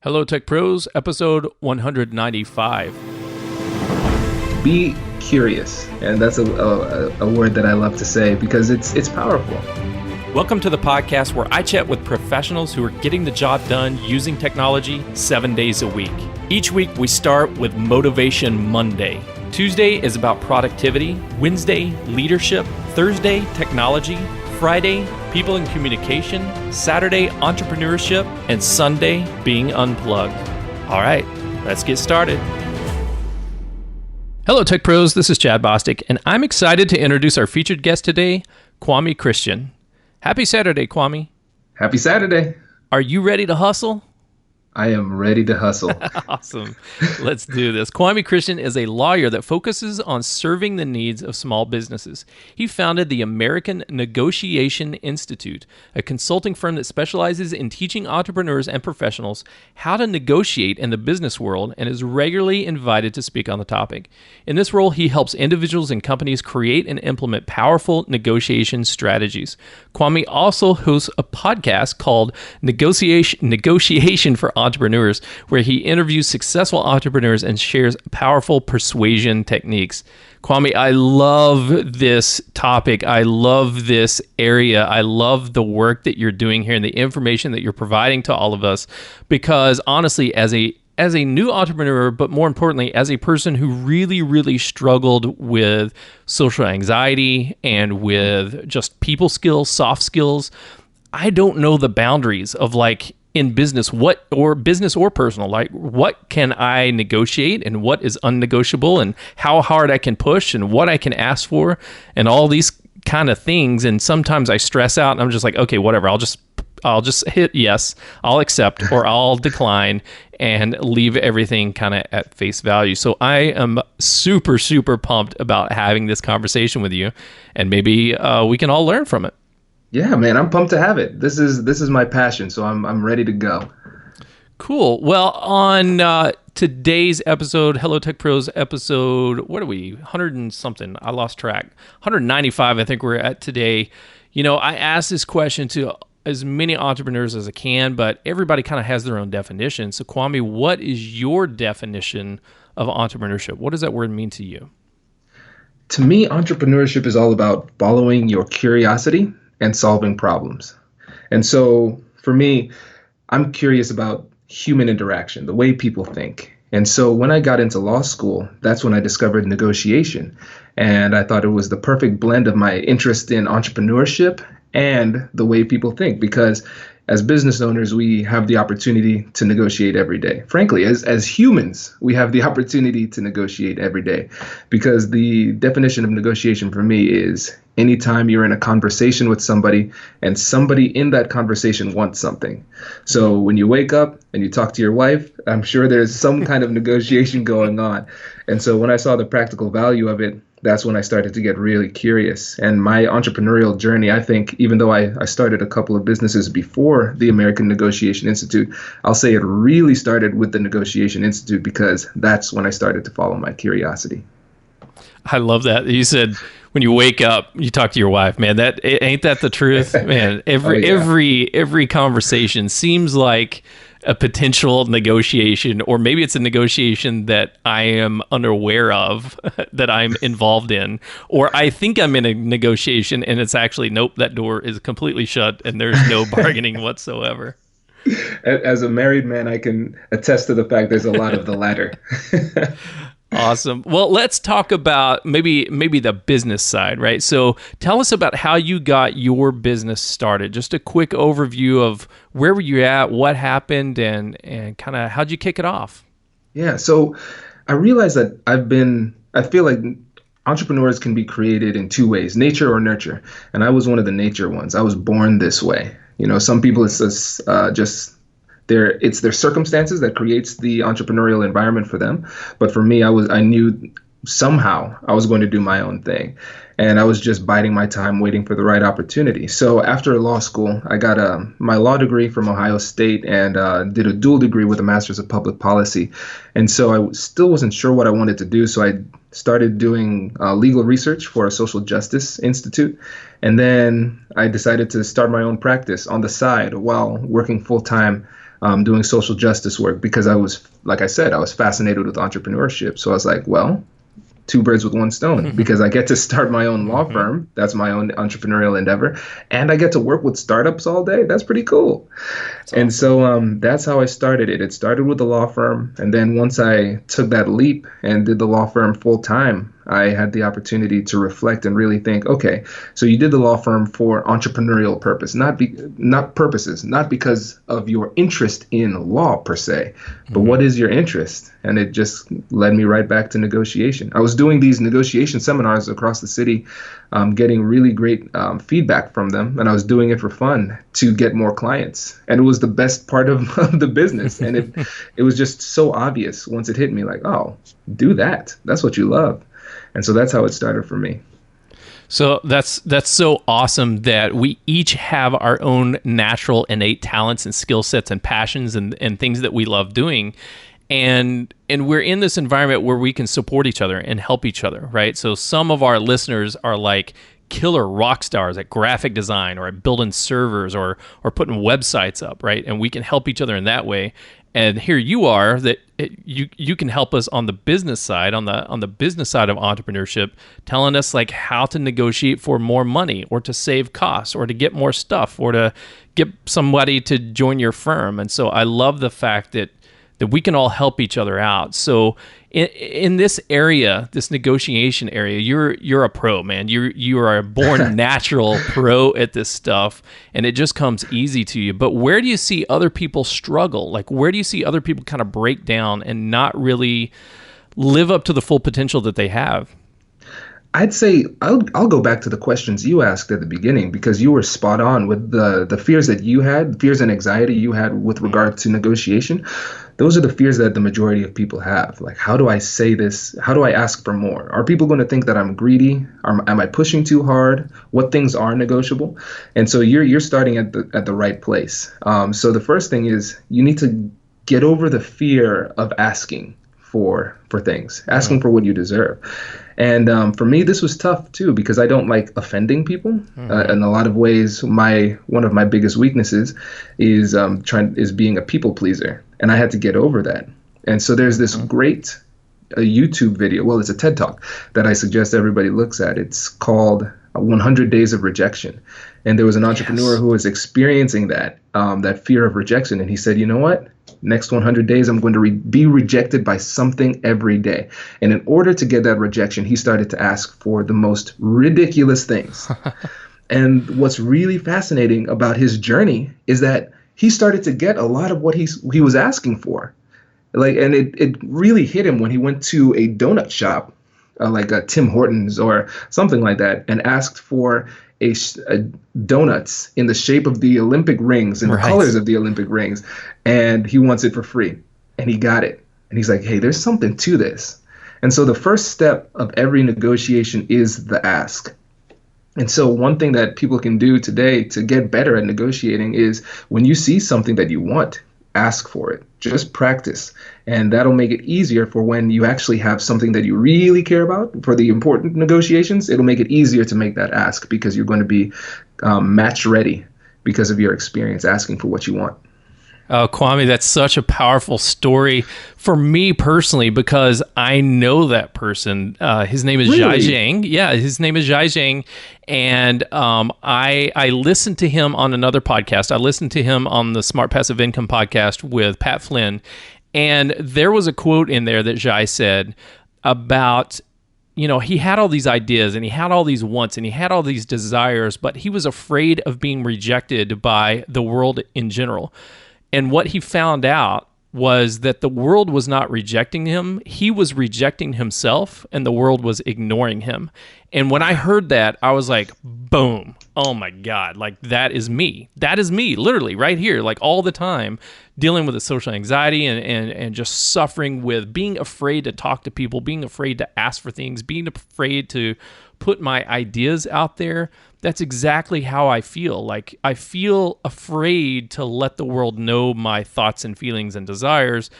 Hello, Tech Pros, episode 195. Be curious, and that's a word that I love to say because it's powerful. Welcome to the podcast where I chat with professionals who are getting the job done using technology 7 days a week. Each week, we start with Motivation Monday. Tuesday is about productivity, Wednesday, leadership, Thursday, technology, Friday, people and communication, Saturday, entrepreneurship, and Sunday, being unplugged. All right, let's get started. Hello, Tech Pros. This is Chad Bostic, and I'm excited to introduce our featured guest today, Kwame Christian. Happy Saturday, Kwame. Happy Saturday. Are you ready to hustle? I am ready to hustle. Awesome. Let's do this. Kwame Christian is a lawyer that focuses on serving the needs of small businesses. He founded the American Negotiation Institute, a consulting firm that specializes in teaching entrepreneurs and professionals how to negotiate in the business world and is regularly invited to speak on the topic. In this role, he helps individuals and companies create and implement powerful negotiation strategies. Kwame also hosts a podcast called Negotiation for Entrepreneurs, where he interviews successful entrepreneurs and shares powerful persuasion techniques. Kwame, I love this topic. I love this area. I love the work that you're doing here and the information that you're providing to all of us, because honestly, as a new entrepreneur, but more importantly, as a person who really struggled with social anxiety and with just people skills, soft skills, I don't know the boundaries of in business, business or personal, what can I negotiate and what is unnegotiable and how hard I can push and what I can ask for and all these kind of things. And sometimes I stress out and I'm just like, okay, whatever. I'll just hit yes, I'll accept or I'll decline and leave everything kind of at face value. So I am super pumped about having this conversation with you, and maybe we can all learn from it. Yeah, man, I'm pumped to have it. This is my passion, so I'm ready to go. Cool. Well, on today's episode, Hello Tech Pros episode, what are we? 100 and something. I lost track. 195, I think we're at today. You know, I asked this question to as many entrepreneurs as I can, but everybody kind of has their own definition. So, Kwame, what is your definition of entrepreneurship? What does that word mean to you? To me, entrepreneurship is all about following your curiosity and solving problems. And so for me, I'm curious about human interaction, the way people think. And so when I got into law school, that's when I discovered negotiation. And I thought it was the perfect blend of my interest in entrepreneurship and the way people think, because as business owners, we have the opportunity to negotiate every day. Frankly, as humans, we have the opportunity to negotiate every day, because the definition of negotiation for me is anytime you're in a conversation with somebody and somebody in that conversation wants something. So when you wake up and you talk to your wife, I'm sure there's some kind of negotiation going on. And so when I saw the practical value of it, that's when I started to get really curious. And my entrepreneurial journey, I think, even though I started a couple of businesses before the American Negotiation Institute, I'll say it really started with the Negotiation Institute, because that's when I started to follow my curiosity. I love that. You said when you wake up, you talk to your wife. Man, ain't that the truth? Man, every conversation seems like a potential negotiation, or maybe it's a negotiation that I am unaware of, that I'm involved in, or I think I'm in a negotiation and it's actually, nope, that door is completely shut and there's no bargaining whatsoever. As a married man, I can attest to the fact there's a lot of the latter. Awesome. Well, let's talk about maybe the business side, right? So tell us about how you got your business started. Just a quick overview of where were you at, what happened, and kind of how'd you kick it off? Yeah, so I realized that I feel like entrepreneurs can be created in two ways, nature or nurture. And I was one of the nature ones. I was born this way. You know, some people it's just it's their circumstances that creates the entrepreneurial environment for them. But for me, I knew somehow I was going to do my own thing. And I was just biding my time, waiting for the right opportunity. So after law school, I got my law degree from Ohio State and did a dual degree with a master's of public policy. And so I still wasn't sure what I wanted to do. So I started doing legal research for a social justice institute. And then I decided to start my own practice on the side while working full time doing social justice work because I was, like I said, I was fascinated with entrepreneurship. So I was like, well, two birds with one stone because I get to start my own law firm. That's my own entrepreneurial endeavor. And I get to work with startups all day. That's pretty cool. And so that's how I started it. It started with the law firm. And then once I took that leap and did the law firm full time, I had the opportunity to reflect and really think, okay, so you did the law firm for entrepreneurial purpose, not purposes, not because of your interest in law per se, but what is your interest? And it just led me right back to negotiation. I was doing these negotiation seminars across the city, getting really great feedback from them, and I was doing it for fun to get more clients. And it was the best part of the business. And it was just so obvious once it hit me, like, oh, do that. That's what you love. And so that's how it started for me. So that's so awesome that we each have our own natural innate talents and skill sets and passions and things that we love doing. And we're in this environment where we can support each other and help each other, right? So some of our listeners are like killer rock stars at graphic design or at building servers or putting websites up, right? And we can help each other in that way. And here you are that you can help us on the business side, on the business side of entrepreneurship, telling us like how to negotiate for more money or to save costs or to get more stuff or to get somebody to join your firm. And so I love the fact that we can all help each other out. So in this area, this negotiation area, you're a pro, man. You are a born natural pro at this stuff, and it just comes easy to you. But where do you see other people struggle? Like, where do you see other people kind of break down and not really live up to the full potential that they have? I'd say I'll go back to the questions you asked at the beginning because you were spot on with the fears that you had, fears and anxiety you had with regard to negotiation. Those are the fears that the majority of people have. Like, how do I say this? How do I ask for more? Are people going to think that I'm greedy? Am I pushing too hard? What things are negotiable? And so you're starting at the right place. So the first thing is you need to get over the fear of asking for things, asking for what you deserve. And for me, this was tough too because I don't like offending people. In a lot of ways, one of my biggest weaknesses is being a people pleaser, and I had to get over that. And so there's this great YouTube video. Well, it's a TED Talk that I suggest everybody looks at. It's called 100 Days of Rejection. And there was an entrepreneur who was experiencing that fear of rejection, and he said, you know what? Next 100 days, I'm going to be rejected by something every day. And in order to get that rejection, he started to ask for the most ridiculous things. And what's really fascinating about his journey is that he started to get a lot of what he was asking for. And it really hit him when he went to a donut shop, like a Tim Hortons or something like that, and asked for a donuts in the shape of the Olympic rings and the colors of the Olympic rings, and he wants it for free, and he got it, and he's like, hey, there's something to this. And so the first step of every negotiation is the ask. And so one thing that people can do today to get better at negotiating is when you see something that you want, ask for it. Just practice. And that'll make it easier for when you actually have something that you really care about for the important negotiations. It'll make it easier to make that ask because you're going to be match ready because of your experience asking for what you want. Oh, Kwame, that's such a powerful story for me personally because I know that person. His name is Zhai Zhang. Yeah, his name is Zhai Zhang. And I listened to him on another podcast. I listened to him on the Smart Passive Income podcast with Pat Flynn. And there was a quote in there that Zhai said about, he had all these ideas and he had all these wants and he had all these desires, but he was afraid of being rejected by the world in general. And what he found out was that the world was not rejecting him. He was rejecting himself, and the world was ignoring him. And when I heard that, I was like, boom. Oh my God. Like, that is me. That is me, literally, right here, like all the time, dealing with the social anxiety and just suffering with being afraid to talk to people, being afraid to ask for things, being afraid to put my ideas out there. That's exactly how I feel. Like, I feel afraid to let the world know my thoughts and feelings and desires.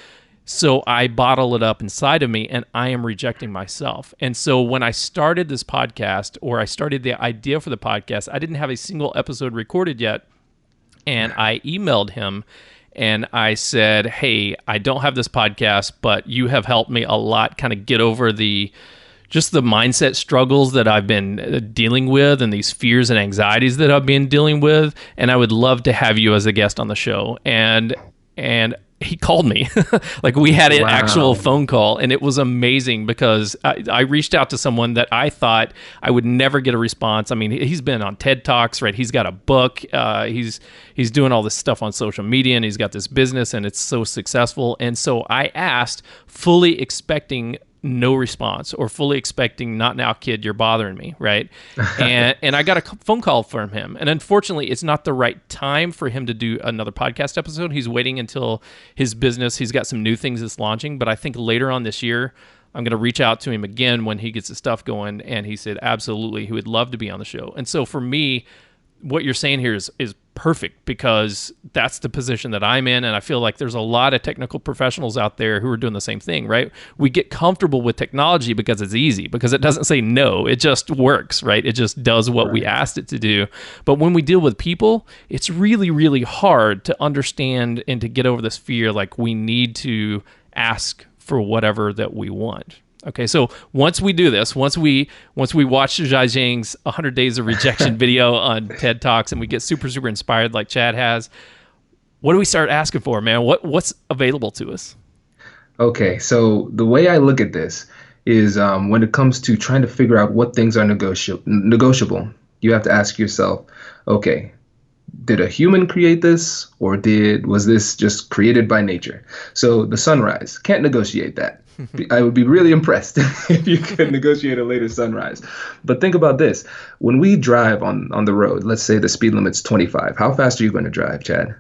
So I bottle it up inside of me and I am rejecting myself. And so when I started this podcast, or I started the idea for the podcast, I didn't have a single episode recorded yet. And I emailed him and I said, hey, I don't have this podcast, but you have helped me a lot kind of get over just the mindset struggles that I've been dealing with and these fears and anxieties that I've been dealing with. And I would love to have you as a guest on the show. And he called me. Like, we had an actual phone call, and it was amazing because I reached out to someone that I thought I would never get a response. I mean, he's been on TED Talks, right? He's got a book. He's doing all this stuff on social media, and he's got this business, and it's so successful. And so I asked, fully expecting no response, or fully expecting, not now, kid, you're bothering me, right? And I got a phone call from him. And unfortunately, it's not the right time for him to do another podcast episode. He's waiting until his business, he's got some new things that's launching. But I think later on this year, I'm going to reach out to him again when he gets his stuff going. And he said, absolutely, he would love to be on the show. And so for me, what you're saying here is perfect, because that's the position that I'm in. And I feel like there's a lot of technical professionals out there who are doing the same thing, right? We get comfortable with technology because it's easy, because it doesn't say no. It just works, right? It just does what we asked it to do. But when we deal with people, it's really, really hard to understand and to get over this fear. Like, we need to ask for whatever that we want. Okay, so once we do this, once we watch Zhai Zhang's 100 Days of Rejection video on TED Talks, and we get super, super inspired like Chad has, what do we start asking for, man? What's available to us? Okay, so the way I look at this is when it comes to trying to figure out what things are negotiable, you have to ask yourself, okay, did a human create this, or was this just created by nature? So the sunrise, can't negotiate that. I would be really impressed if you could negotiate a later sunrise. But think about this. When we drive on the road, let's say the speed limit's 25. How fast are you going to drive, Chad?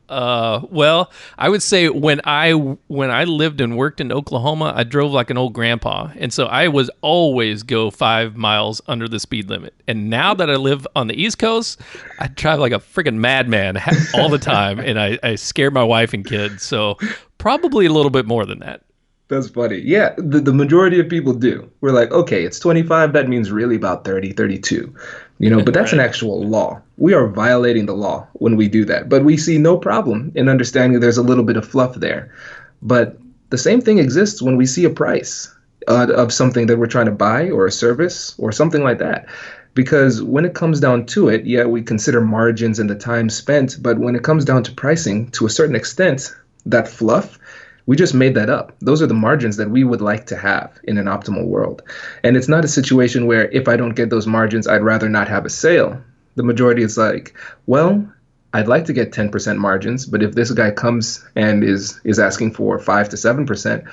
Well, I would say when I lived and worked in Oklahoma, I drove like an old grandpa. And so I was always go 5 miles under the speed limit. And now that I live on the East Coast, I drive like a freaking madman all the time. And I scare my wife and kids. So probably a little bit more than that. That's funny. Yeah, the majority of people do. We're like, okay, it's 25. That means really about 30, 32. But that's an actual law. We are violating the law when we do that. But we see no problem in understanding there's a little bit of fluff there. But the same thing exists when we see a price of something that we're trying to buy, or a service or something like that. Because when it comes down to it, yeah, we consider margins and the time spent. But when it comes down to pricing, to a certain extent, that fluff, we just made that up. Those are the margins that we would like to have in an optimal world. And it's not a situation where if I don't get those margins, I'd rather not have a sale. The majority is like, well, I'd like to get 10% margins, but if this guy comes and is asking for 5 to 7%,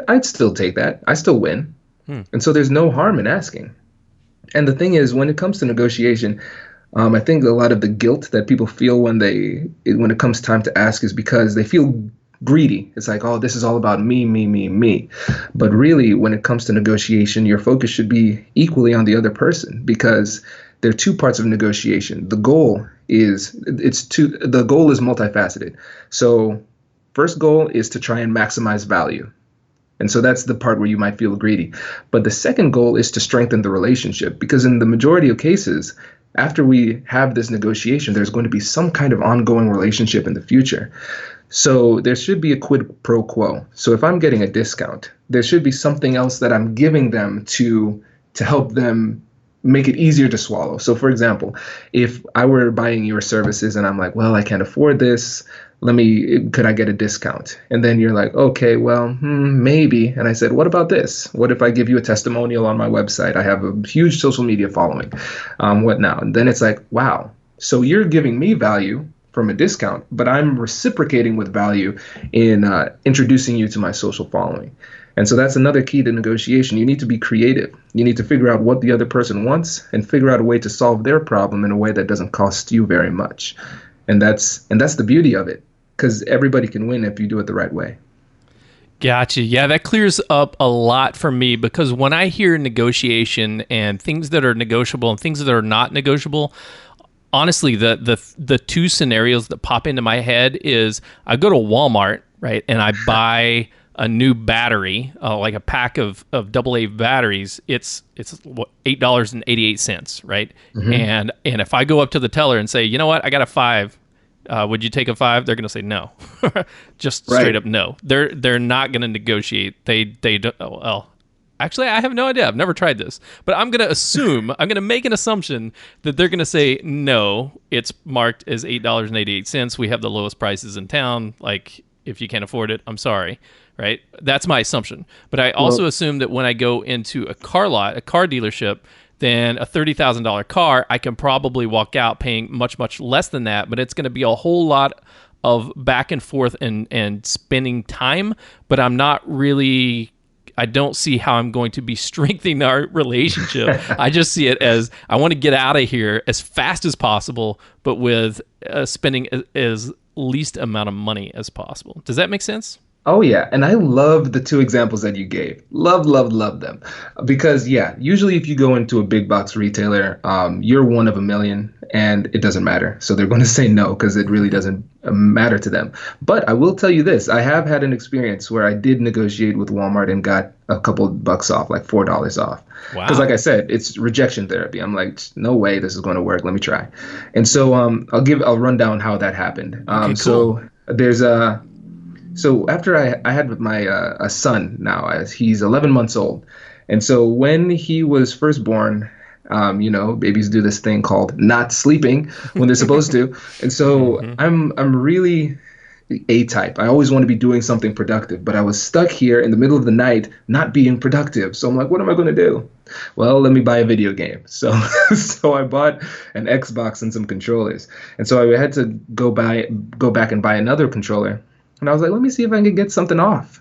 I'd still take that. I still win. And so there's no harm in asking. And the thing is, when it comes to negotiation, I think a lot of the guilt that people feel when it comes time to ask is because they feel greedy. It's like, oh, this is all about me, me, me, me. But really, when it comes to negotiation, your focus should be equally on the other person, because there are two parts of negotiation. The goal is multifaceted. So first goal is to try and maximize value. And so that's the part where you might feel greedy. But the second goal is to strengthen the relationship, because in the majority of cases, after we have this negotiation, there's going to be some kind of ongoing relationship in the future. So there should be a quid pro quo. So if I'm getting a discount, there should be something else that I'm giving them to help them make it easier to swallow. So for example, if I were buying your services and I'm like, well, I can't afford this, could I get a discount? And then you're like, okay, well, maybe. And I said, what about this? What if I give you a testimonial on my website? I have a huge social media following. What now? And then it's like, wow, so you're giving me value from a discount, but I'm reciprocating with value in introducing you to my social following. And so that's another key to negotiation. You need to be creative. You need to figure out what the other person wants and figure out a way to solve their problem in a way that doesn't cost you very much. And that's the beauty of it, because everybody can win if you do it the right way. Gotcha. Yeah, that clears up a lot for me, because when I hear negotiation and things that are negotiable and things that are not negotiable, honestly, the two scenarios that pop into my head is I go to Wal-Mart, right, and I buy a new battery, like a pack of AA batteries. It's what, $8.88, right? Mm-hmm. And if I go up to the teller and say, you know what, I got a 5, Would you take a 5? They're going to say no. Just Right. straight up no. They're not going to negotiate. They don't. Oh, well, actually, I have no idea. I've never tried this, but I'm going to assume. I'm going to make an assumption that they're going to say no. It's marked as $8.88. We have the lowest prices in town. Like, if you can't afford it, I'm sorry. Right? That's my assumption. But I also assume that when I go into a car lot, a car dealership, then a $30,000 car, I can probably walk out paying much, much less than that, but it's going to be a whole lot of back and forth and spending time, but I don't see how I'm going to be strengthening our relationship. I just see it as I want to get out of here as fast as possible, but with spending as least amount of money as possible. Does that make sense? Oh yeah, and I love the two examples that you gave. Love them, because yeah, usually if you go into a big box retailer, you're one of a million, and it doesn't matter. So they're going to say no because it really doesn't matter to them. But I will tell you this: I have had an experience where I did negotiate with Walmart and got a couple bucks off, like $4 off. Wow. Because like I said, it's rejection therapy. I'm like, no way, this is going to work. Let me try. And so I'll run down how that happened. Okay, cool. So there's a. So after I had my a son now, as he's 11 months old, and so when he was first born, babies do this thing called not sleeping when they're supposed to, and so I'm really A-type. I always want to be doing something productive, but I was stuck here in the middle of the night not being productive. So I'm like, what am I going to do? Well, let me buy a video game. So I bought an Xbox and some controllers, and so I had to go back and buy another controller. And I was like, let me see if I can get something off.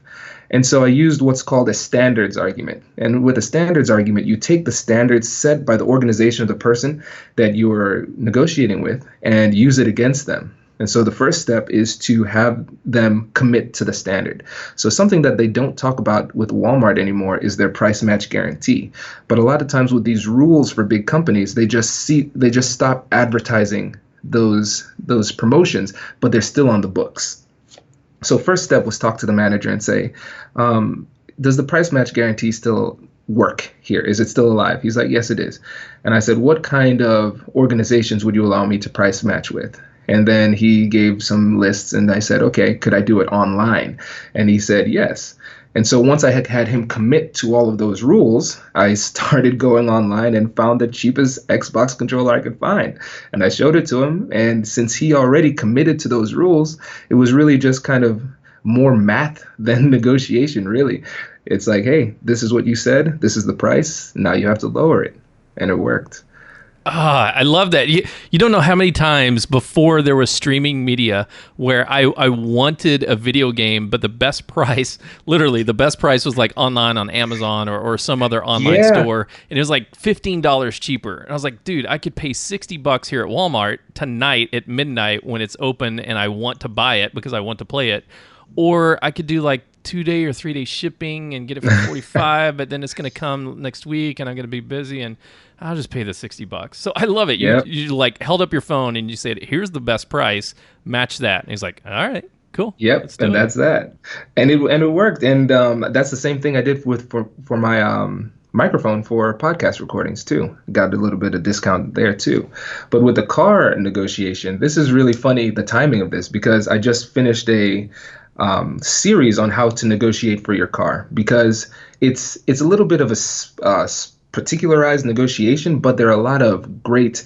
And so I used what's called a standards argument. And with a standards argument, you take the standards set by the organization of the person that you are negotiating with and use it against them. And so the first step is to have them commit to the standard. So something that they don't talk about with Walmart anymore is their price match guarantee. But a lot of times with these rules for big companies, they just stop advertising those promotions, but they're still on the books. So first step was talk to the manager and say, does the price match guarantee still work here? Is it still alive? He's like, yes, it is. And I said, what kind of organizations would you allow me to price match with? And then he gave some lists, and I said, okay, could I do it online? And he said, yes. And so once I had him commit to all of those rules, I started going online and found the cheapest Xbox controller I could find. And I showed it to him. And since he already committed to those rules, it was really just kind of more math than negotiation, really. It's like, hey, this is what you said. This is the price. Now you have to lower it. And it worked. I love that. You don't know how many times before there was streaming media where I wanted a video game, but the best price, literally the best price was like online on Amazon or some other online store. And it was like $15 cheaper. And I was like, dude, I could pay $60 here at Walmart tonight at midnight when it's open and I want to buy it because I want to play it. Or I could do like 2-day or 3-day shipping and get it for $45, but then it's going to come next week and I'm going to be busy and I'll just pay the $60. So I love it. You like held up your phone and you said, here's the best price, match that. And he's like, all right, cool. Yep. And that's that. And it worked. And that's the same thing I did for my microphone for podcast recordings too. Got a little bit of discount there too. But with the car negotiation, this is really funny, the timing of this, because I just finished a series on how to negotiate for your car, because it's a little bit of a particularized negotiation, but there are a lot of great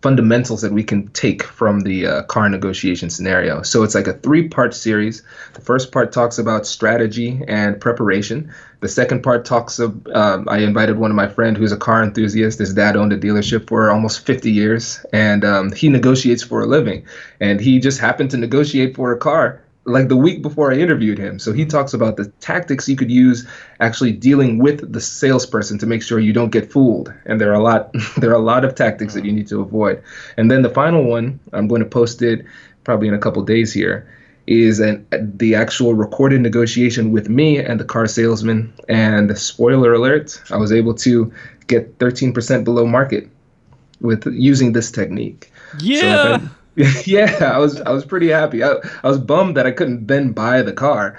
fundamentals that we can take from the car negotiation scenario. So it's like a 3-part series. The first part talks about strategy and preparation. The second part talks of, I invited one of my friends who's a car enthusiast. His dad owned a dealership for almost 50 years, and he negotiates for a living. And he just happened to negotiate for a car like the week before I interviewed him. So he talks about the tactics you could use actually dealing with the salesperson to make sure you don't get fooled. And there are a lot of tactics that you need to avoid. And then the final one, I'm going to post it probably in a couple days here, is the actual recorded negotiation with me and the car salesman. And spoiler alert, I was able to get 13% below market with using this technique. Yeah. So yeah, I was pretty happy. I was bummed that I couldn't then buy the car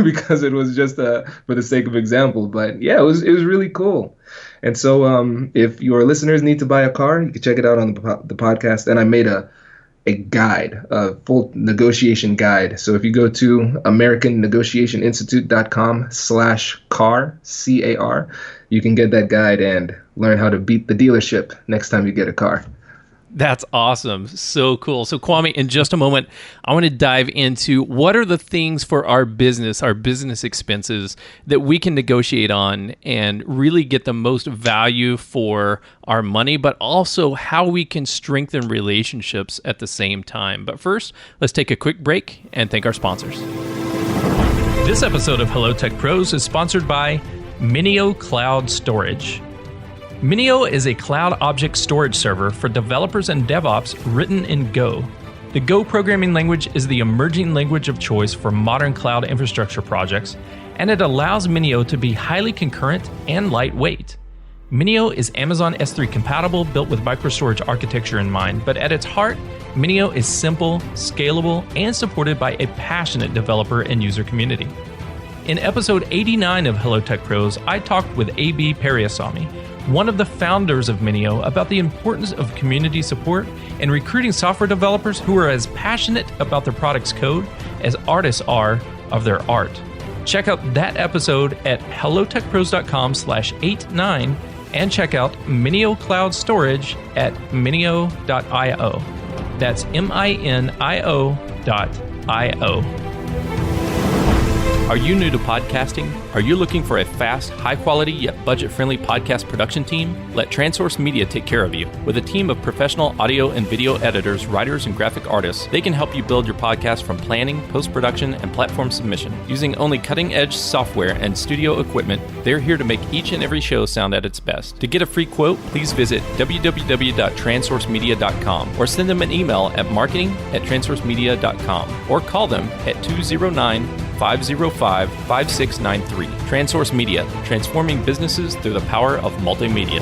because it was just for the sake of example. But yeah, it was really cool. And so if your listeners need to buy a car, you can check it out on the podcast. And I made a a guide, a full negotiation guide. So if you go to americannegotiationinstitute.com/car, CAR, you can get that guide and learn how to beat the dealership next time you get a car. That's awesome. So cool. So Kwame, in just a moment, I want to dive into what are the things for our business expenses that we can negotiate on and really get the most value for our money, but also how we can strengthen relationships at the same time. But first, let's take a quick break and thank our sponsors. This episode of Hello Tech Pros is sponsored by Minio Cloud Storage. Minio is a cloud object storage server for developers and DevOps written in Go. The Go programming language is the emerging language of choice for modern cloud infrastructure projects, and it allows Minio to be highly concurrent and lightweight. Minio is Amazon S3 compatible, built with microstorage architecture in mind, but at its heart, Minio is simple, scalable, and supported by a passionate developer and user community. In episode 89 of Hello Tech Pros, I talked with A.B. Periasamy, one of the founders of Minio, about the importance of community support and recruiting software developers who are as passionate about their product's code as artists are of their art. Check out that episode at hellotechpros.com/89 and check out Minio Cloud Storage at minio.io. That's minio.io. Are you new to podcasting? Are you looking for a fast, high-quality, yet budget-friendly podcast production team? Let TransSource Media take care of you. With a team of professional audio and video editors, writers, and graphic artists, they can help you build your podcast from planning, post-production, and platform submission. Using only cutting-edge software and studio equipment, they're here to make each and every show sound at its best. To get a free quote, please visit www.transsourcemedia.com or send them an email at marketing@transsourcemedia.com or call them at 209-505-5693. TransSource Media, transforming businesses through the power of multimedia.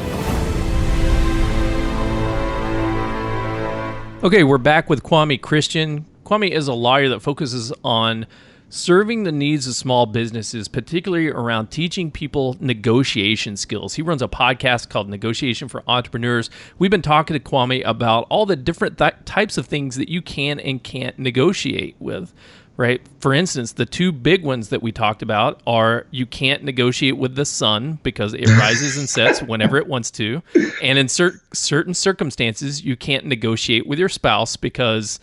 Okay, we're back with Kwame Christian. Kwame is a lawyer that focuses on serving the needs of small businesses, particularly around teaching people negotiation skills. He runs a podcast called Negotiation for Entrepreneurs. We've been talking to Kwame about all the different types of things that you can and can't negotiate with. Right. For instance, the two big ones that we talked about are you can't negotiate with the sun because it rises and sets whenever it wants to. And in certain circumstances, you can't negotiate with your spouse because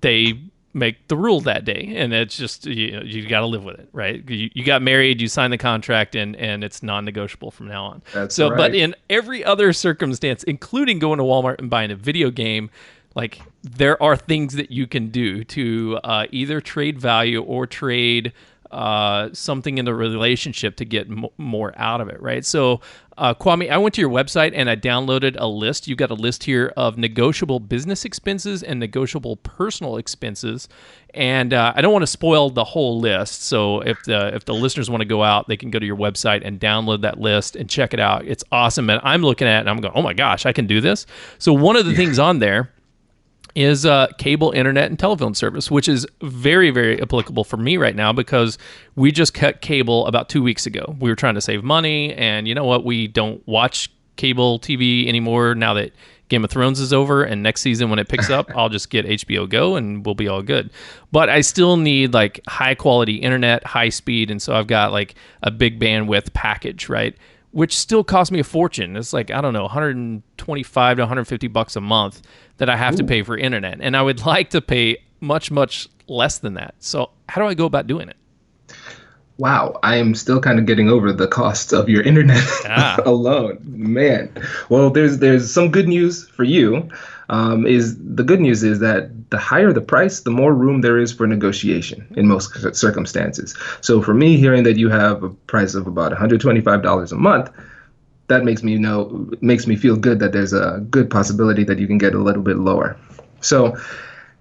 they make the rule that day. And it's just, you got to live with it. Right. You got married, you signed the contract, and it's non-negotiable from now on. That's right. But in every other circumstance, including going to Walmart and buying a video game, like, there are things that you can do to either trade value or trade something in the relationship to get more out of it, right? So, Kwame, I went to your website and I downloaded a list. You've got a list here of negotiable business expenses and negotiable personal expenses. And I don't want to spoil the whole list. So if the listeners want to go out, they can go to your website and download that list and check it out. It's awesome. And I'm looking at it and I'm going, oh my gosh, I can do this. So one of the things on there is cable, internet, and telephone service, which is very, very applicable for me right now because we just cut cable about 2 weeks ago. We were trying to save money, and you know what? We don't watch cable TV anymore now that Game of Thrones is over, and next season when it picks up, I'll just get HBO Go and we'll be all good. But I still need like high quality internet, high speed, and so I've got like a big bandwidth package, right? Which still costs me a fortune. It's like, I don't know, $125 to $150 a month that I have to pay for internet. And I would like to pay much, much less than that. So how do I go about doing it? Wow, I am still kind of getting over the cost of your internet alone. Man. Well, there's some good news for you. The good news is that the higher the price, the more room there is for negotiation in most circumstances. So for me, hearing that you have a price of about $125 a month, that makes me feel good that there's a good possibility that you can get a little bit lower. So,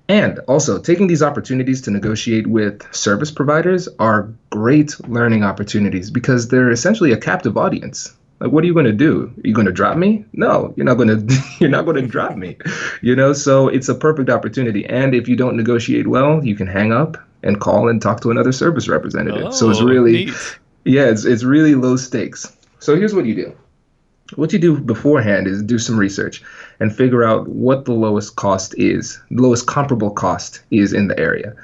and also taking these opportunities to negotiate with service providers are great learning opportunities because they're essentially a captive audience. Like, what are you going to do? Are you going to drop me? No, you're not going to drop me. So it's a perfect opportunity. And if you don't negotiate well, you can hang up and call and talk to another service representative. So it's really, neat. it's really low stakes. So here's what you do. What you do beforehand is do some research and figure out what the lowest cost is, the lowest comparable cost is in the area.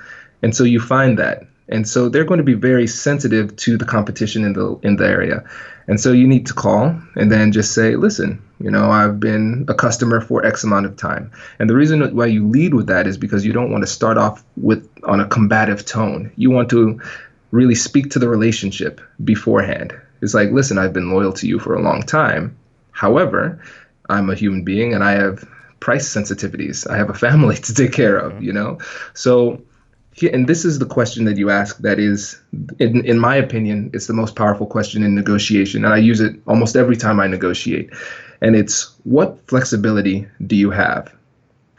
And so you find that. And so they're going to be very sensitive to the competition in the area. And so you need to call and then just say, listen, I've been a customer for X amount of time. And the reason why you lead with that is because you don't want to start off on a combative tone. You want to really speak to the relationship beforehand. It's like, listen, I've been loyal to you for a long time. However, I'm a human being and I have price sensitivities. I have a family to take care of. So, and this is the question that you ask that is, in my opinion, it's the most powerful question in negotiation. And I use it almost every time I negotiate. And it's, what flexibility do you have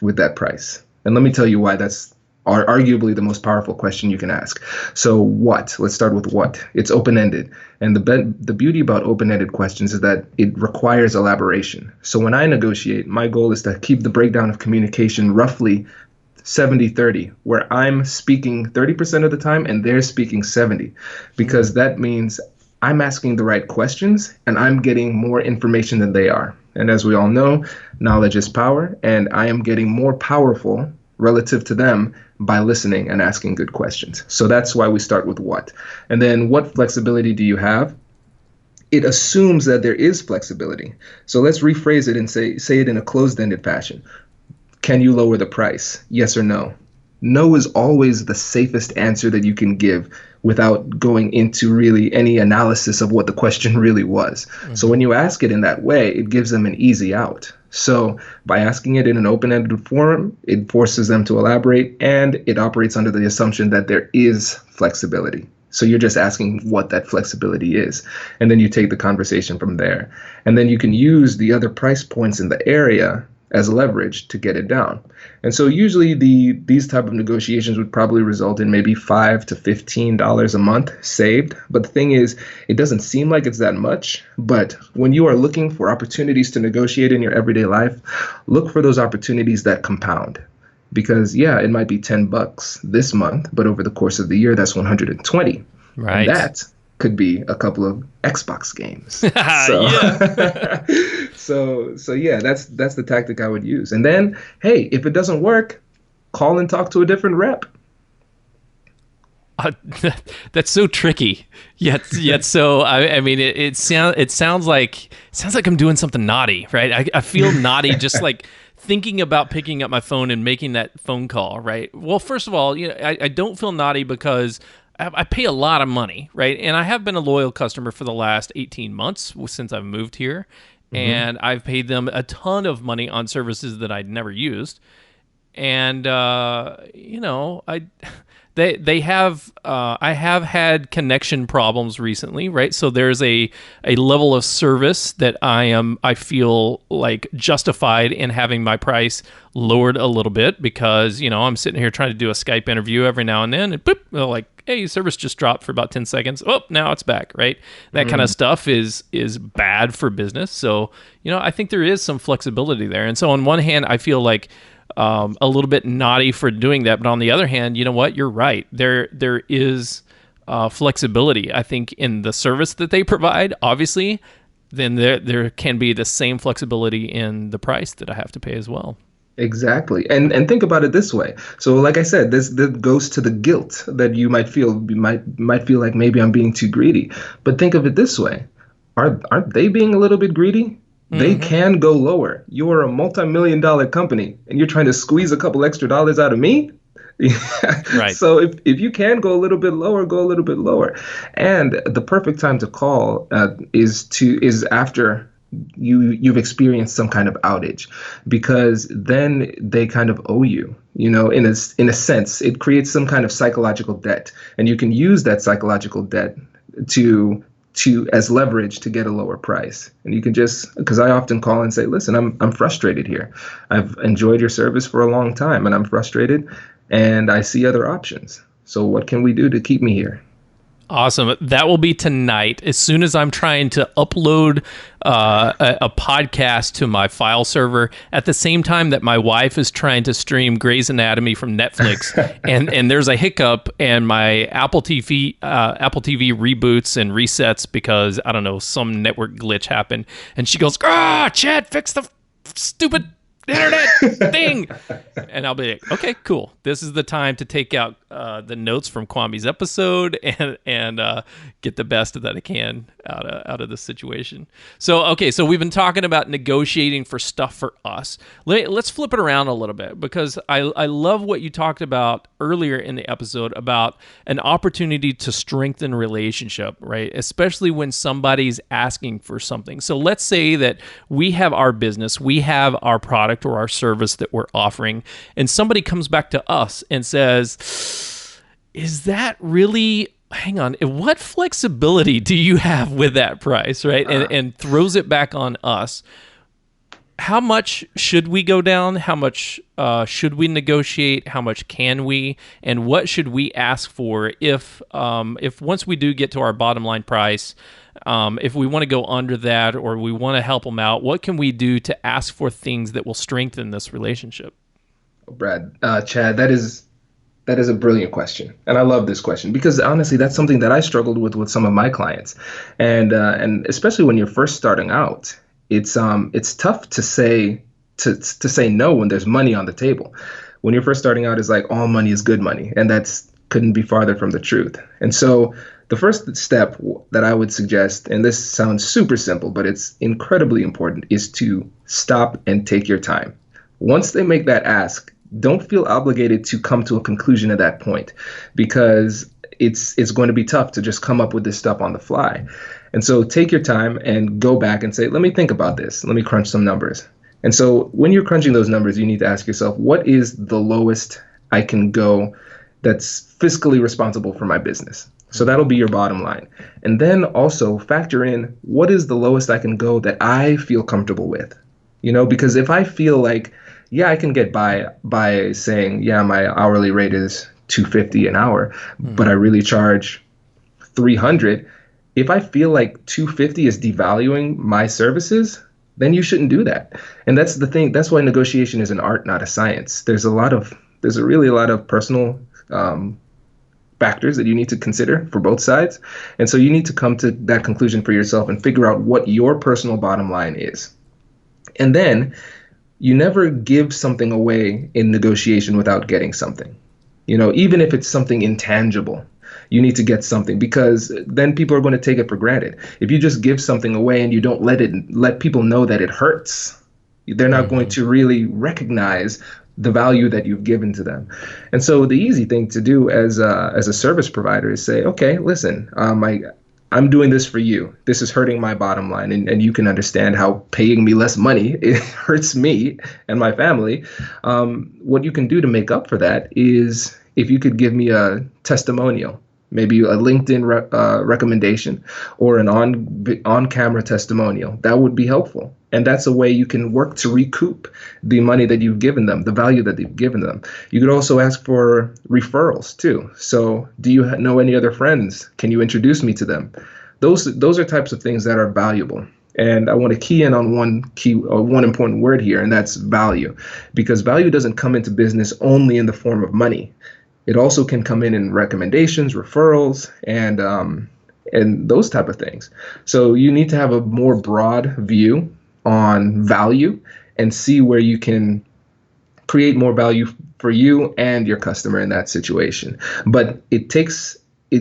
with that price? And let me tell you why that's arguably the most powerful question you can ask. So what? Let's start with what. It's open-ended. And the beauty about open-ended questions is that it requires elaboration. So when I negotiate, my goal is to keep the breakdown of communication roughly 70-30, where I'm speaking 30% of the time and they're speaking 70, because that means I'm asking the right questions and I'm getting more information than they are. And as we all know, knowledge is power, and I am getting more powerful relative to them by listening and asking good questions. So that's why we start with what. And then what flexibility do you have? It assumes that there is flexibility. So let's rephrase it and say it in a closed-ended fashion. Can you lower the price? Yes or no? No is always the safest answer that you can give without going into really any analysis of what the question really was. Mm-hmm. So when you ask it in that way, it gives them an easy out. So by asking it in an open-ended form, it forces them to elaborate, and it operates under the assumption that there is flexibility. So you're just asking what that flexibility is. And then you take the conversation from there. And then you can use the other price points in the area as leverage to get it down. And so usually these type of negotiations would probably result in maybe $5 to $15 a month saved. But the thing is, it doesn't seem like it's that much. But when you are looking for opportunities to negotiate in your everyday life, look for those opportunities that compound. Because it might be $10 this month, but over the course of the year, that's 120. Right. And that could be a couple of Xbox games. So yeah, that's the tactic I would use. And then, hey, if it doesn't work, call and talk to a different rep. That's so tricky. Yet so I mean it sounds like I'm doing something naughty, right? I feel naughty just like thinking about picking up my phone and making that phone call, right? Well, first of all, I don't feel naughty because I pay a lot of money, right? And I have been a loyal customer for the last 18 months since I've moved here. Mm-hmm. And I've paid them a ton of money on services that I'd never used. And, I have had connection problems recently, right? So there's a level of service that I feel like justified in having my price lowered a little bit because, I'm sitting here trying to do a Skype interview every now and then and boop, like, hey, service just dropped for about 10 seconds. Oh, now it's back, right? That kind of stuff is bad for business. So, I think there is some flexibility there. And so on one hand, I feel like a little bit naughty for doing that. But on the other hand, you know what? You're right. There is flexibility, I think, in the service that they provide, obviously. Then there can be the same flexibility in the price that I have to pay as well. Exactly. And think about it this way. So like I said, this goes to the guilt that you might feel. You might feel like maybe I'm being too greedy. But think of it this way. Aren't they being a little bit greedy? They can go lower. You're a multi-million-dollar company and you're trying to squeeze a couple extra dollars out of me? Right. So if you can go a little bit lower, go a little bit lower. And the perfect time to call is after you've experienced some kind of outage, because then they kind of owe you, in a sense. It creates some kind of psychological debt, and you can use that psychological debt to as leverage to get a lower price. And you can because I often call and say, listen, I'm frustrated here. I've enjoyed your service for a long time and I'm frustrated and I see other options. So what can we do to keep me here? Awesome. That will be tonight. As soon as I'm trying to upload a podcast to my file server, at the same time that my wife is trying to stream Grey's Anatomy from Netflix, and there's a hiccup, and my Apple TV reboots and resets because I don't know, some network glitch happened, and she goes, Chad, fix the stupid internet thing. And I'll be like, okay, cool. This is the time to take out the notes from Kwame's episode and get the best that I can out of this situation. So we've been talking about negotiating for stuff for us. Let's flip it around a little bit, because I love what you talked about earlier in the episode about an opportunity to strengthen relationship, right? Especially when somebody's asking for something. So let's say that we have our business, we have our product or our service that we're offering, and somebody comes back to us and says, is that really, hang on, what flexibility do you have with that price, right? And throws it back on us. How much should we go down? How much should we negotiate? How much can we? And what should we ask for if once we do get to our bottom line price, if we want to go under that or we want to help them out, what can we do to ask for things that will strengthen this relationship? Chad, that is a brilliant question, and I love this question because honestly, that's something that I struggled with some of my clients, and especially when you're first starting out, it's tough to say no when there's money on the table. When you're first starting out, it's like all money is good money, and that's couldn't be farther from the truth. And so the first step that I would suggest, and this sounds super simple, but it's incredibly important, is to stop and take your time. Once they make that ask, don't feel obligated to come to a conclusion at that point, because it's going to be tough to just come up with this stuff on the fly. And so take your time and go back and say, let me think about this. Let me crunch some numbers. And so when you're crunching those numbers, you need to ask yourself, what is the lowest I can go that's fiscally responsible for my business? So that'll be your bottom line. And then also factor in, what is the lowest I can go that I feel comfortable with? Because if I feel like, yeah, I can get by saying, yeah, my hourly rate is $250 an hour, but I really charge $300. If I feel like $250 is devaluing my services, then you shouldn't do that. And that's the thing. That's why negotiation is an art, not a science. There's really a lot of personal factors that you need to consider for both sides. And so you need to come to that conclusion for yourself and figure out what your personal bottom line is. And then you never give something away in negotiation without getting something. Even if it's something intangible, you need to get something, because then people are going to take it for granted. If you just give something away and you don't let people know that it hurts, they're not going to really recognize the value that you've given to them. And so the easy thing to do as a service provider is say, okay, listen, I'm doing this for you. This is hurting my bottom line. And you can understand how paying me less money, it hurts me and my family. What you can do to make up for that is if you could give me a testimonial, maybe a LinkedIn recommendation or an on-camera testimonial, that would be helpful. And that's a way you can work to recoup the money that you've given them, the value that you've given them. You could also ask for referrals too. So do you know any other friends? Can you introduce me to them? Those are types of things that are valuable. And I want to key in on one important word here, and that's value, because value doesn't come into business only in the form of money. It also can come in recommendations, referrals, and those type of things. So you need to have a more broad view on value and see where you can create more value for you and your customer in that situation. But it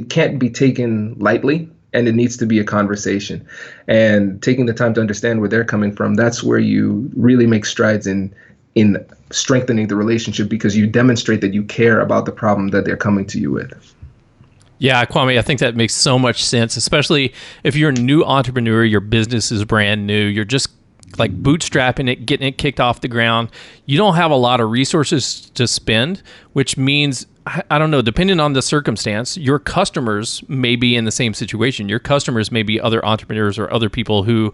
can't be taken lightly, and it needs to be a conversation. And taking the time to understand where they're coming from, that's where you really make strides in strengthening the relationship, because you demonstrate that you care about the problem that they're coming to you with. Yeah, Kwame, I think that makes so much sense, especially if you're a new entrepreneur, your business is brand new, you're just like bootstrapping it, getting it kicked off the ground. You don't have a lot of resources to spend, which means I don't know, depending on the circumstance, your customers may be in the same situation. Your customers may be other entrepreneurs or other people who,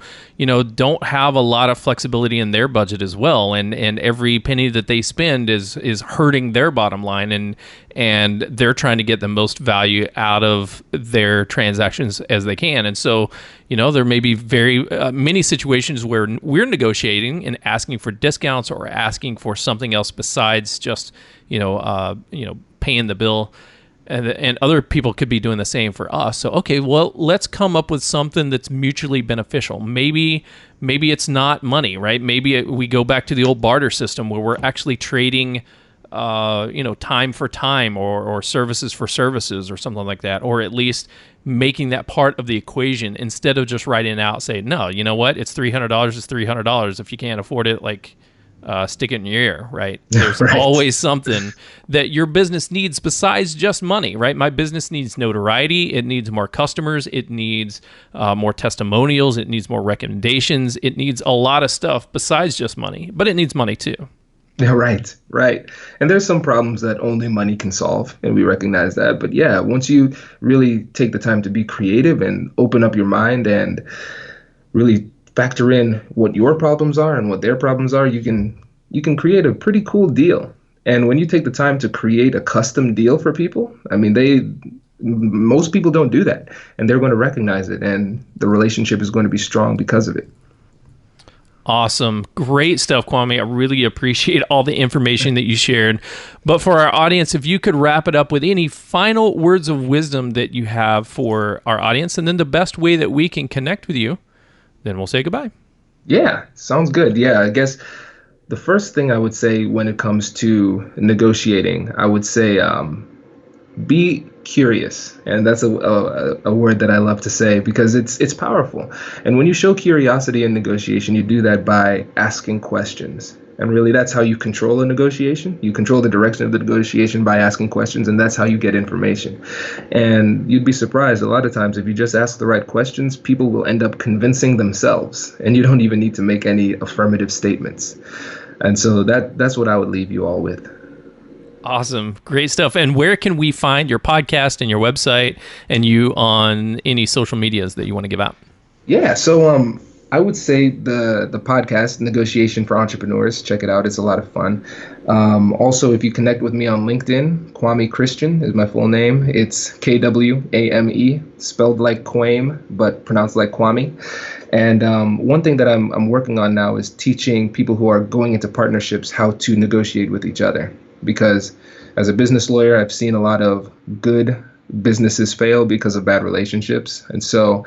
don't have a lot of flexibility in their budget as well. And every penny that they spend is hurting their bottom line, and they're trying to get the most value out of their transactions as they can. And so, there may be very many situations where we're negotiating and asking for discounts or asking for something else besides just, paying the bill, and other people could be doing the same for us. So, okay, well, let's come up with something that's mutually beneficial. Maybe it's not money, right? Maybe we go back to the old barter system where we're actually trading, time for time or services for services or something like that, or at least making that part of the equation instead of just writing it out, say, no, you know what? It's $300. It's $300. If you can't afford it, stick it in your ear, right? There's right. always something that your business needs besides just money, right? My business needs notoriety. It needs more customers. It needs more testimonials. It needs more recommendations. It needs a lot of stuff besides just money, but it needs money too. Yeah, right. And there's some problems that only money can solve, and we recognize that. But yeah, once you really take the time to be creative and open up your mind and really factor in what your problems are and what their problems are, you can create a pretty cool deal. And when you take the time to create a custom deal for people, I mean, most people don't do that, and they're going to recognize it, and the relationship is going to be strong because of it. Awesome. Great stuff, Kwame. I really appreciate all the information that you shared. But for our audience, if you could wrap it up with any final words of wisdom that you have for our audience, and then the best way that we can connect with you, then we'll say goodbye. Yeah, sounds good. Yeah, I guess the first thing I would say when it comes to negotiating, I would say be curious. And that's a word that I love to say because it's powerful. And when you show curiosity in negotiation, you do that by asking questions. And really, that's how you control a negotiation. You control the direction of the negotiation by asking questions, and that's how you get information. And you'd be surprised a lot of times if you just ask the right questions, people will end up convincing themselves, and you don't even need to make any affirmative statements. And so that's what I would leave you all with. Awesome. Great stuff. And where can we find your podcast and your website and you on any social medias that you want to give out? Yeah, so I would say the podcast, Negotiation for Entrepreneurs, check it out. It's a lot of fun. Also, if you connect with me on LinkedIn, Kwame Christian is my full name. It's Kwame, spelled like Kwame, but pronounced like Kwame. And one thing that I'm working on now is teaching people who are going into partnerships how to negotiate with each other. Because as a business lawyer, I've seen a lot of good businesses fail because of bad relationships. And so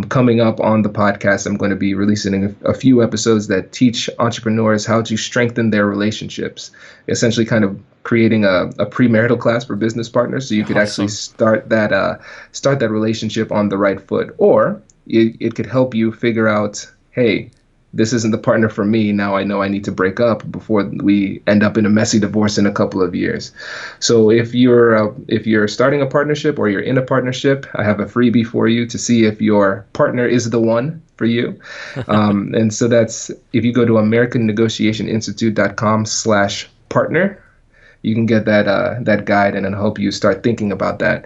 coming up on the podcast, I'm going to be releasing a few episodes that teach entrepreneurs how to strengthen their relationships, essentially kind of creating a premarital class for business partners. So you could actually start that relationship on the right foot, or it could help you figure out, hey, this isn't the partner for me. Now I know I need to break up before we end up in a messy divorce in a couple of years. So if you're starting a partnership or you're in a partnership, I have a freebie for you to see if your partner is the one for you. And so that's, if you go to AmericanNegotiationInstitute.com/partner, you can get that guide, and it'll help you start thinking about that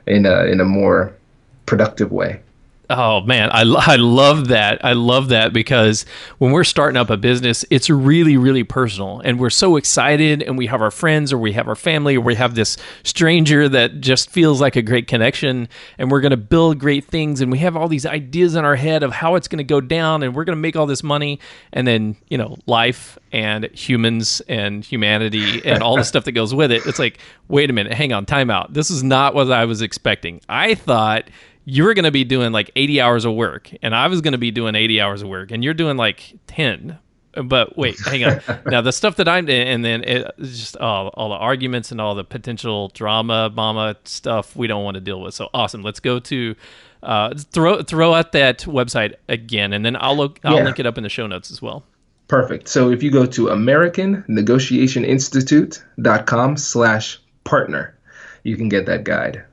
in a more productive way. Oh man, I love that. I love that because when we're starting up a business, it's really, really personal, and we're so excited, and we have our friends or we have our family or we have this stranger that just feels like a great connection, and we're going to build great things, and we have all these ideas in our head of how it's going to go down, and we're going to make all this money, and then, life and humans and humanity and all the stuff that goes with it. It's like, wait a minute, hang on, time out. This is not what I was expecting. I thought you were going to be doing like 80 hours of work, and I was going to be doing 80 hours of work, and you're doing like 10. But wait, hang on. Now, the stuff that I'm doing, and then it's just all the arguments and all the potential drama, mama stuff we don't want to deal with. So awesome. Let's go to throw out that website again, and then I'll link it up in the show notes as well. Perfect. So if you go to AmericanNegotiationInstitute.com/partner, you can get that guide.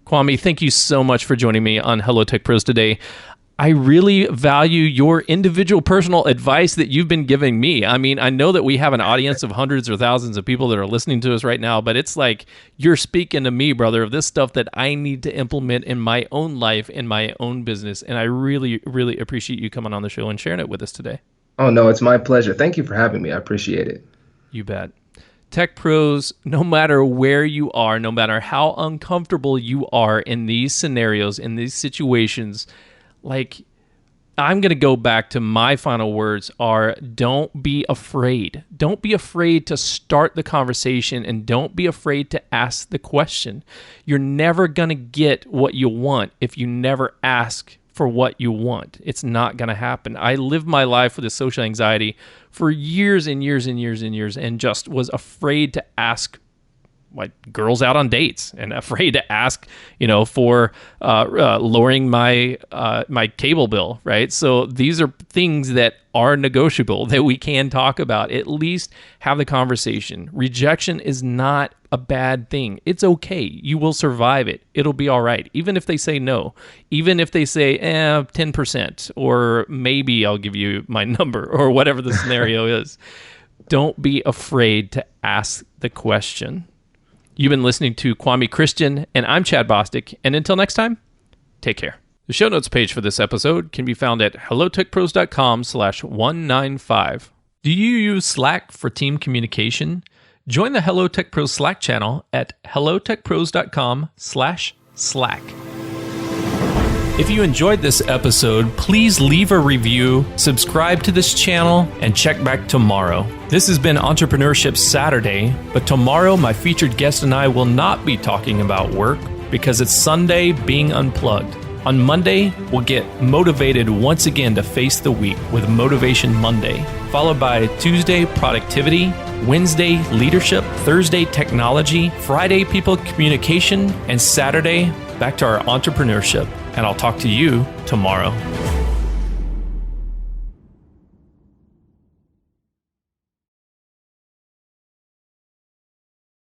Kwame, thank you so much for joining me on Hello Tech Pros today. I really value your individual personal advice that you've been giving me. I mean, I know that we have an audience of hundreds or thousands of people that are listening to us right now, but it's like you're speaking to me, brother, of this stuff that I need to implement in my own life, in my own business. And I really, really appreciate you coming on the show and sharing it with us today. Oh, no, it's my pleasure. Thank you for having me. I appreciate it. You bet. Tech pros, no matter where you are, no matter how uncomfortable you are in these scenarios, in these situations, like, I'm going to go back to my final words are, don't be afraid. Don't be afraid to start the conversation, and don't be afraid to ask the question. You're never going to get what you want if you never ask for what you want. It's not going to happen. I lived my life with a social anxiety for years and years and years and years, and just was afraid to ask like girls out on dates, and afraid to ask, for lowering my my cable bill, right? So these are things that are negotiable, that we can talk about. At least have the conversation. Rejection is not a bad thing. It's okay. You will survive it. It'll be all right. Even if they say no, even if they say 10%, or maybe I'll give you my number, or whatever the scenario is. Don't be afraid to ask the question. You've been listening to Kwame Christian, and I'm Chad Bostic. And until next time, take care. The show notes page for this episode can be found at hellotechpros.com/195. Do you use Slack for team communication? Join the Hello Tech Pros Slack channel at hellotechpros.com/Slack. If you enjoyed this episode, please leave a review, subscribe to this channel, and check back tomorrow. This has been Entrepreneurship Saturday, but tomorrow my featured guest and I will not be talking about work because it's Sunday being unplugged. On Monday, we'll get motivated once again to face the week with Motivation Monday, followed by Tuesday, productivity, Wednesday, leadership, Thursday, technology, Friday, people communication, and Saturday, back to our entrepreneurship. And I'll talk to you tomorrow.